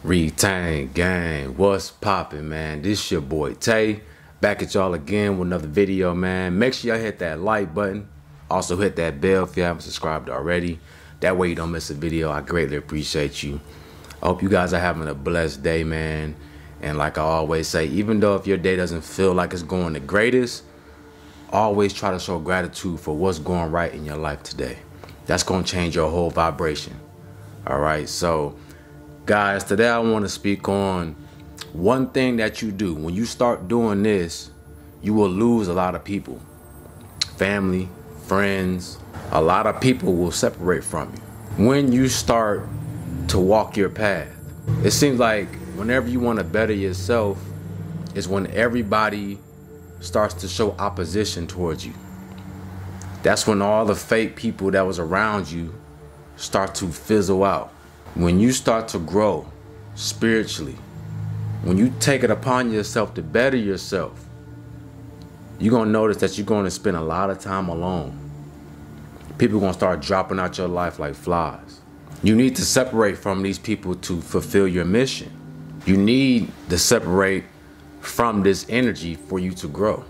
Retain gang, what's poppin', man? This your boy Tay, back at y'all again with another video, man. Make sure y'all hit that like button, also hit that bell if you haven't subscribed already. That way you don't miss a video. I greatly appreciate you. I hope you guys are having a blessed day, man. And like I always say, even though if your day doesn't feel like it's going the greatest, always try to show gratitude for what's going right in your life today. That's gonna change your whole vibration. All right, so guys, today I want to speak on one thing that you do. When you start doing this, you will lose a lot of people. Family, friends, a lot of people will separate from you. When you start to walk your path, it seems like whenever you want to better yourself is when everybody starts to show opposition towards you. That's when all the fake people that was around you start to fizzle out. When you start to grow spiritually, when you take it upon yourself to better yourself, you're going to notice that you're going to spend a lot of time alone. People are going to start dropping out your life like flies. You need to separate from these people to fulfill your mission. You need to separate from this energy for you to grow.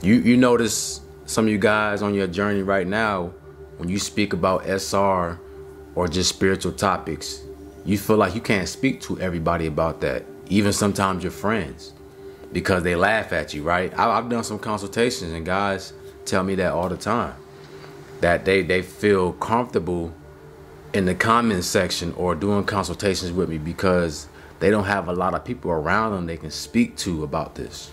You notice some of you guys on your journey right now, when you speak about SR or just spiritual topics, you feel like you can't speak to everybody about that, even sometimes your friends, because they laugh at you, right? I've done some consultations and guys tell me that all the time, that they feel comfortable in the comment section or doing consultations with me because they don't have a lot of people around them they can speak to about this.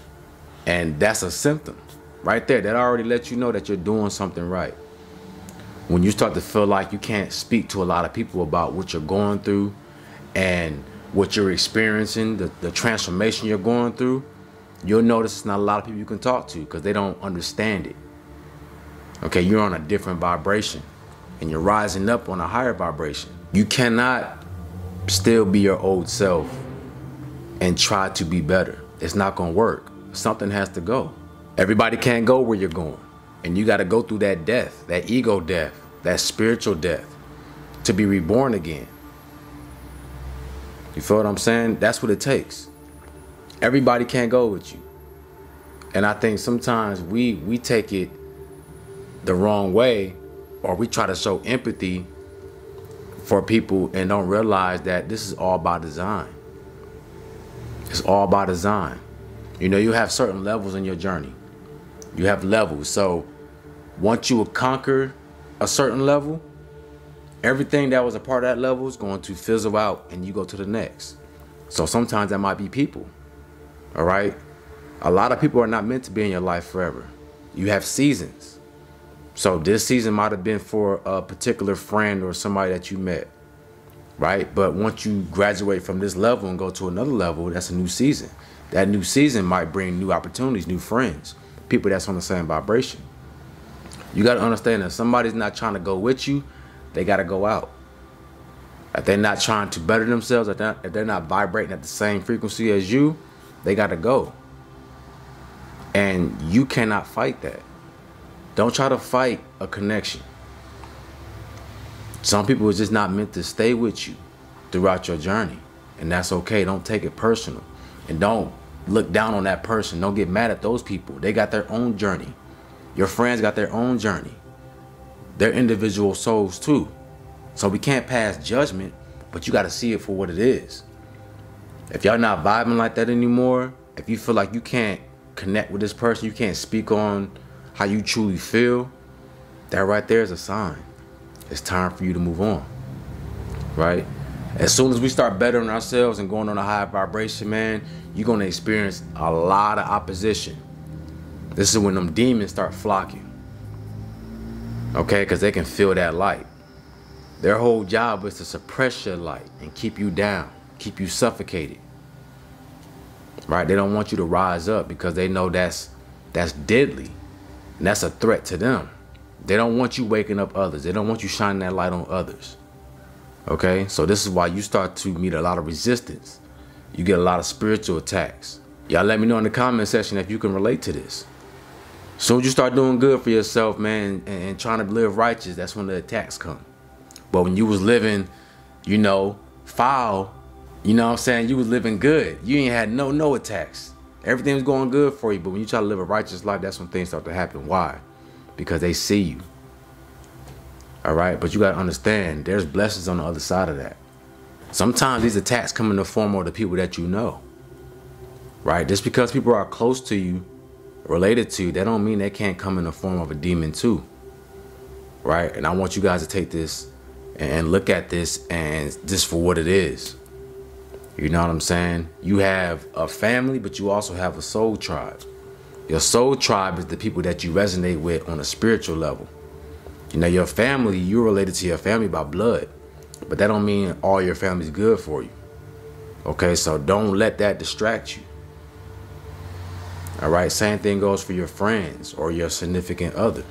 And that's a symptom right there that already lets you know that you're doing something right. When you start to feel like you can't speak to a lot of people about what you're going through and what you're experiencing, the transformation you're going through, you'll notice it's not a lot of people you can talk to because they don't understand it. Okay, you're on a different vibration and you're rising up on a higher vibration. You cannot still be your old self and try to be better. It's not gonna work. Something has to go. Everybody can't go where you're going. And you got to go through that death, that ego death, that spiritual death to be reborn again. You feel what I'm saying? That's what it takes. Everybody can't go with you. And I think sometimes we take it the wrong way, or we try to show empathy for people and don't realize that this is all by design. It's all by design. You know, you have certain levels in your journey. You have levels. So once you conquer a certain level, everything that was a part of that level is going to fizzle out and you go to the next. So sometimes that might be people. All right. A lot of people are not meant to be in your life forever. You have seasons. So this season might have been for a particular friend or somebody that you met. Right. But once you graduate from this level and go to another level, that's a new season. That new season might bring new opportunities, new friends, people that's on the same vibration. You got to understand that if somebody's not trying to go with you, they got to go out. If they're not trying to better themselves, if they're not vibrating at the same frequency as you, they got to go. And you cannot fight that. Don't try to fight a connection. Some people are just not meant to stay with you throughout your journey. And that's okay. Don't take it personal. And don't look down on that person. Don't get mad at those people. They got their own journey. Your friends got their own journey. They're individual souls too. So we can't pass judgment, but you got to see it for what it is. If y'all not vibing like that anymore, if you feel like you can't connect with this person, you can't speak on how you truly feel, that right there is a sign. It's time for you to move on, right? As soon as we start bettering ourselves and going on a higher vibration, man, you're going to experience a lot of opposition. This is when them demons start flocking. Okay, because they can feel that light. Their whole job is to suppress your light and keep you down, keep you suffocated. Right? They don't want you to rise up because they know that's deadly. And that's a threat to them. They don't want you waking up others. They don't want you shining that light on others. Okay? So this is why you start to meet a lot of resistance. You get a lot of spiritual attacks. Y'all let me know in the comment section if you can relate to this. As soon as you start doing good for yourself, man, and trying to live righteous, that's when the attacks come. But when you was living, you know, foul, you know what I'm saying, you was living good. You ain't had no attacks. Everything was going good for you. But when you try to live a righteous life, that's when things start to happen. Why? Because they see you. All right? But you got to understand, there's blessings on the other side of that. Sometimes these attacks come in the form of the people that you know. Right? Just because people are close to you, related to you, that don't mean they can't come in the form of a demon too. Right? And I want you guys to take this and look at this and just for what it is. You know what I'm saying? You have a family, but you also have a soul tribe. Your soul tribe is the people that you resonate with on a spiritual level. You know, your family, you're related to your family by blood, but that don't mean all your family's good for you. Okay, so don't let that distract you. All right, same thing goes for your friends or your significant other.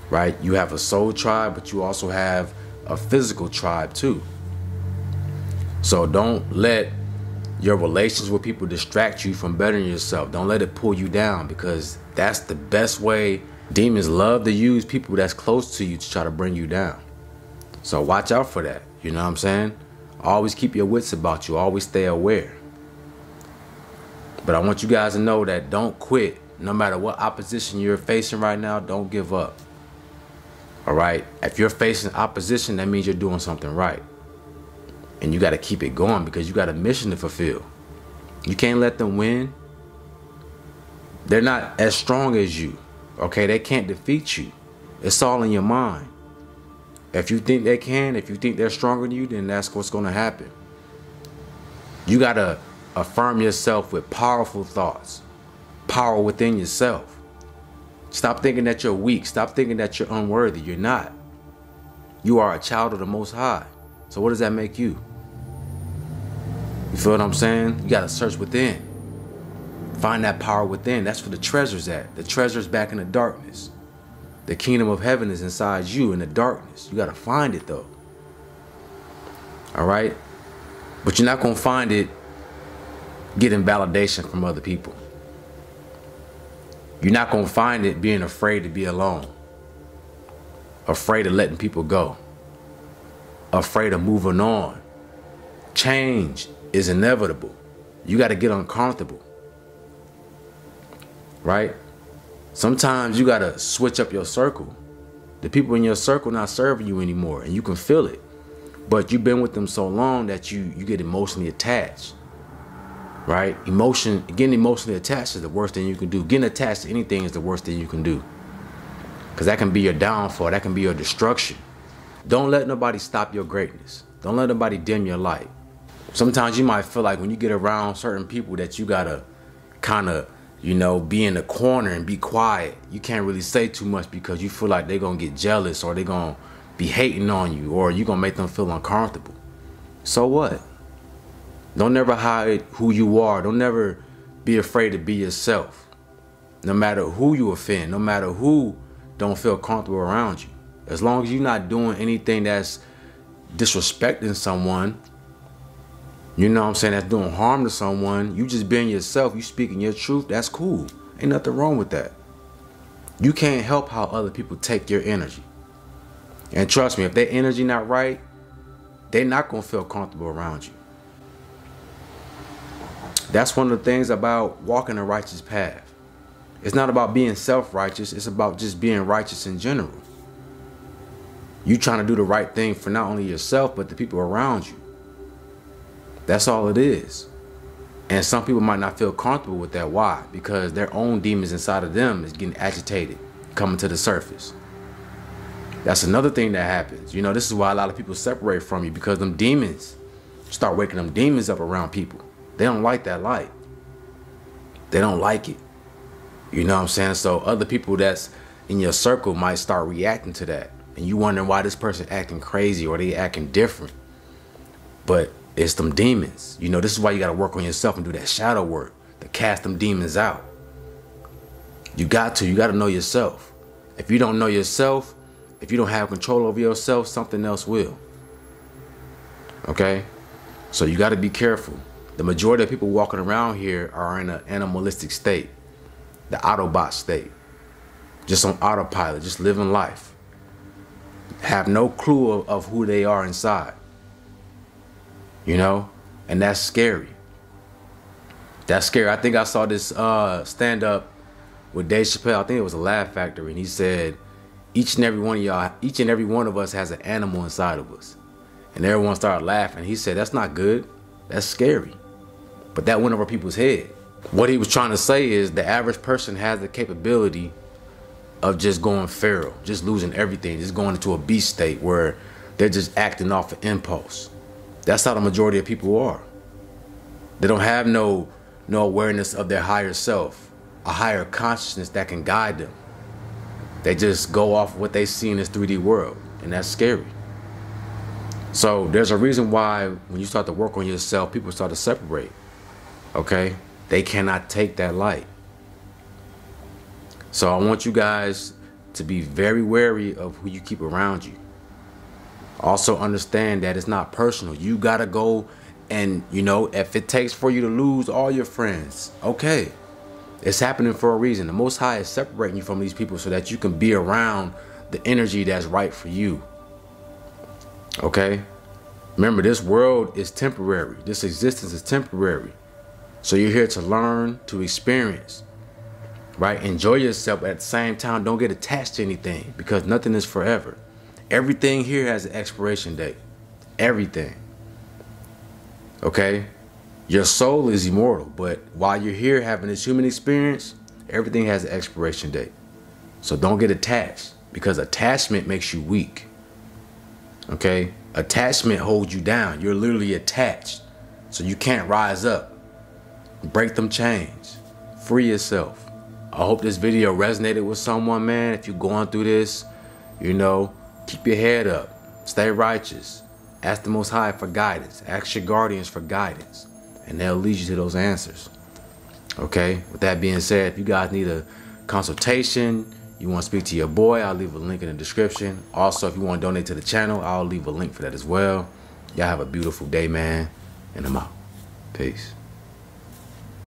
Right? You have a soul tribe, but you also have a physical tribe too. So don't let your relations with people distract you from bettering yourself. Don't let it pull you down, because that's the best way. Demons love to use people that's close to you to try to bring you down. So watch out for that. You know what I'm saying? Always keep your wits about you. Always stay aware. But I want you guys to know that don't quit. No matter what opposition you're facing right now, don't give up. All right? If you're facing opposition, that means you're doing something right. And you got to keep it going, because you got a mission to fulfill. You can't let them win. They're not as strong as you. Okay? They can't defeat you. It's all in your mind. If you think they can, if you think they're stronger than you, then that's what's going to happen. You got to affirm yourself with powerful thoughts. Power within yourself. Stop thinking that you're weak. Stop thinking that you're unworthy. You're not. You are a child of the Most High. So what does that make you? You feel what I'm saying? You got to search within. Find that power within. That's where the treasure's at. The treasure's back in the darkness. The kingdom of heaven is inside you in the darkness. You got to find it though. All right? But you're not going to find it getting validation from other people. You're not going to find it being afraid to be alone. Afraid of letting people go. Afraid of moving on. Change is inevitable. You got to get uncomfortable. Right? Sometimes you got to switch up your circle. The people in your circle not serving you anymore, and you can feel it. But you've been with them so long that you get emotionally attached. Right? Getting emotionally attached is the worst thing you can do. Getting attached to anything is the worst thing you can do. Because that can be your downfall. That can be your destruction. Don't let nobody stop your greatness. Don't let nobody dim your light. Sometimes you might feel like when you get around certain people that you gotta kind of, you know, be in the corner and be quiet. You can't really say too much because you feel like they're gonna get jealous, or they're gonna be hating on you, or you're gonna make them feel uncomfortable. So what? Don't never hide who you are. Don't never be afraid to be yourself. No matter who you offend, no matter who don't feel comfortable around you. As long as you're not doing anything that's disrespecting someone, you know what I'm saying, that's doing harm to someone, you just being yourself, you speaking your truth, that's cool. Ain't nothing wrong with that. You can't help how other people take your energy. And trust me, if their energy not right, they're not going to feel comfortable around you. That's one of the things about walking a righteous path. It's not about being self-righteous. It's about just being righteous in general. You trying to do the right thing for not only yourself, but the people around you. That's all it is. And some people might not feel comfortable with that. Why? Because their own demons inside of them is getting agitated, coming to the surface. That's another thing that happens. You know, this is why a lot of people separate from you, because them demons start waking them demons up around people. They don't like that light. They don't like it. You know what I'm saying? So other people that's in your circle might start reacting to that. And you wondering why this person acting crazy or they acting different. But it's them demons. You know, this is why you got to work on yourself and do that shadow work to cast them demons out. You got to know yourself. If you don't know yourself, if you don't have control over yourself, something else will. Okay? So you got to be careful. The majority of people walking around here are in an animalistic state, the Autobot state, just on autopilot, just living life. Have no clue of who they are inside, you know, and that's scary. That's scary. I think I saw this stand-up with Dave Chappelle. I think it was a Laugh Factory, and he said, each and every one of us has an animal inside of us. And everyone started laughing. He said, that's not good. That's scary. But that went over people's head. What he was trying to say is the average person has the capability of just going feral, just losing everything, just going into a beast state where they're just acting off of impulse. That's how the majority of people are. They don't have no awareness of their higher self, a higher consciousness that can guide them. They just go off what they see in this 3D world, and that's scary. So there's a reason why when you start to work on yourself, people start to separate, okay? They cannot take that light. So I want you guys to be very wary of who you keep around you. Also understand that it's not personal. You gotta go and, you know, if it takes for you to lose all your friends, okay. It's happening for a reason. The Most High is separating you from these people so that you can be around the energy that's right for you. Okay? Remember, this world is temporary. This existence is temporary. So you're here to learn, to experience, right? Enjoy yourself, but at the same time, don't get attached to anything because nothing is forever. Everything here has an expiration date. Everything. Okay? Your soul is immortal, but while you're here having this human experience, everything has an expiration date. So don't get attached because attachment makes you weak. Okay? Attachment holds you down. You're literally attached. So you can't rise up. Break them chains. Free yourself. I hope this video resonated with someone, man. If you're going through this, you know, keep your head up. Stay righteous. Ask the Most High for guidance. Ask your guardians for guidance. And they'll lead you to those answers. Okay? With that being said, if you guys need a consultation, you want to speak to your boy, I'll leave a link in the description. Also, if you want to donate to the channel, I'll leave a link for that as well. Y'all have a beautiful day, man. And I'm out. Peace.